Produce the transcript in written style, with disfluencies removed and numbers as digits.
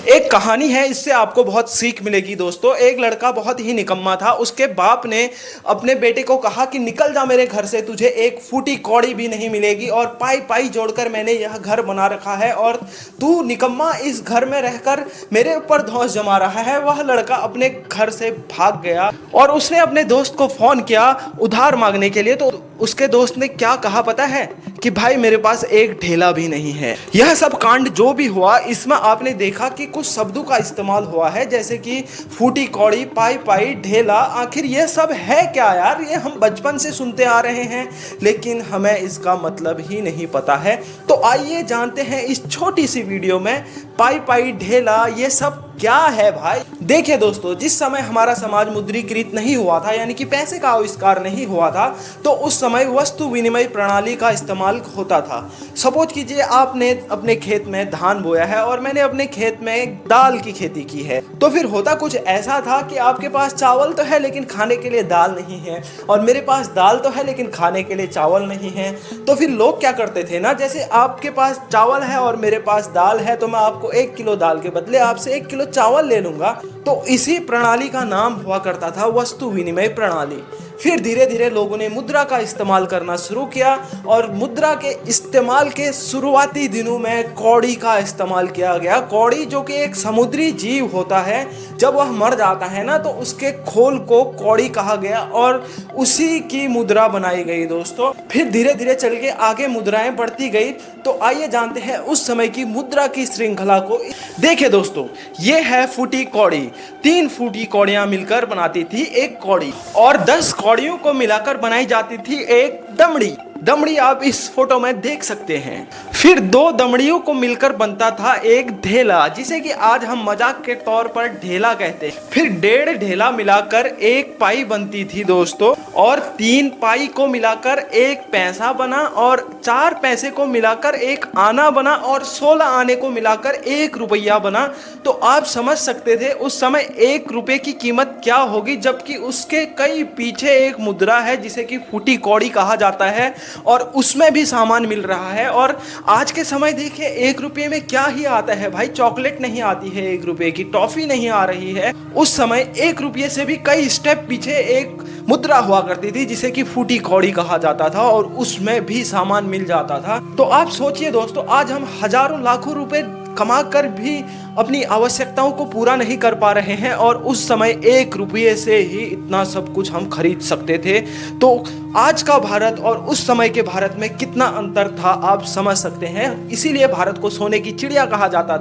एक कहानी है, इससे आपको बहुत सीख मिलेगी दोस्तों। एक लड़का बहुत ही निकम्मा था। उसके बाप ने अपने बेटे को कहा कि निकल जा मेरे घर से, तुझे एक फूटी कौड़ी भी नहीं मिलेगी और पाई पाई जोड़कर मैंने यह घर बना रखा है और तू निकम्मा इस घर में रहकर मेरे ऊपर धौंस जमा रहा है। वह लड़का अपने घर से भाग गया और उसने अपने दोस्त को फोन किया उधार मांगने के लिए। तो उसके दोस्त ने क्या कहा पता है कि भाई मेरे पास एक ढेला भी नहीं है। यह सब कांड जो भी हुआ, इसमें आपने देखा कि कुछ शब्दों का इस्तेमाल हुआ है, जैसे कि फूटी कौड़ी, पाई पाई, ढेला। आखिर यह सब है क्या यार? ये हम बचपन से सुनते आ रहे हैं लेकिन हमें इसका मतलब ही नहीं पता है। तो आइए जानते हैं इस छोटी सी वीडियो में पाई पाई, ढेला, ये सब क्या है भाई। देखिए दोस्तों, जिस समय हमारा समाज मुद्रीकृत नहीं हुआ था, यानी कि पैसे का आविष्कार नहीं हुआ था, तो उस समय वस्तु विनिमय प्रणाली का इस्तेमाल होता था। सपोज कीजिए आपने अपने खेत में धान बोया है और मैंने अपने खेत में दाल की खेती की है। तो फिर होता कुछ ऐसा था कि आपके पास चावल तो है लेकिन खाने के लिए दाल नहीं है, और मेरे पास दाल तो है लेकिन खाने के लिए चावल नहीं है। तो फिर लोग क्या करते थे ना, जैसे आपके पास चावल है और मेरे पास दाल है, तो मैं आपको 1 किलो दाल के बदले आपसे 1 किलो चावल ले लूंगा। तो इसी प्रणाली का नाम हुआ करता था वस्तु विनिमय प्रणाली। फिर धीरे धीरे लोगों ने मुद्रा का इस्तेमाल करना शुरू किया और मुद्रा के इस्तेमाल के शुरुआती दिनों में कौड़ी का इस्तेमाल किया गया। कौड़ी जो कि एक समुद्री जीव होता है, जब वह मर जाता है ना, तो उसके खोल को कौड़ी कहा गया और उसी की मुद्रा बनाई गई दोस्तों। फिर धीरे धीरे चल के आगे मुद्राएं बढ़ती गई। तो आइए जानते हैं उस समय की मुद्रा की श्रृंखला को। देखिए दोस्तों, ये है फूटी कौड़ी। 3 फूटी कौड़ियां मिलकर बनाती थी एक कौड़ी, और 10 कौड़ियों को मिलाकर बनाई जाती थी एक दमड़ी। दमड़ी आप इस फोटो में देख सकते हैं। फिर 2 दमड़ियों को मिलकर बनता था एक ढेला, जिसे कि आज हम मजाक के तौर पर ढेला कहते हैं। फिर 1.5 ढेला मिलाकर एक पाई बनती थी दोस्तों, और 3 पाई को मिलाकर एक पैसा बना, और 4 पैसे को मिलाकर एक आना बना, और 16 आने को मिलाकर 1 रुपया बना। तो आप समझ सकते थे उस समय 1 रुपये की कीमत क्या होगी, जबकि उसके कई पीछे एक मुद्रा है जिसे कि फूटी कौड़ी कहा जाता है, और उसमें भी सामान मिल रहा है। और आज के समय देखिए 1 रुपये में क्या ही आता है भाई। चॉकलेट नहीं आती है 1 रुपये की, टॉफी नहीं आ रही है। उस समय 1 रुपये से भी कई स्टेप पीछे एक मुद्रा हुआ करती थी जिसे कि फूटी कौड़ी कहा जाता था, और उसमें भी सामान मिल जाता था। तो आप सोचिए दोस्तों, आज हम हजारों लाखों रुपए कमा कर भी अपनी आवश्यकताओं को पूरा नहीं कर पा रहे हैं, और उस समय 1 रुपये से ही इतना सब कुछ हम खरीद सकते थे। तो आज का भारत और उस समय के भारत में कितना अंतर था आप समझ सकते हैं। इसीलिए भारत को सोने की चिड़िया कहा जाता था।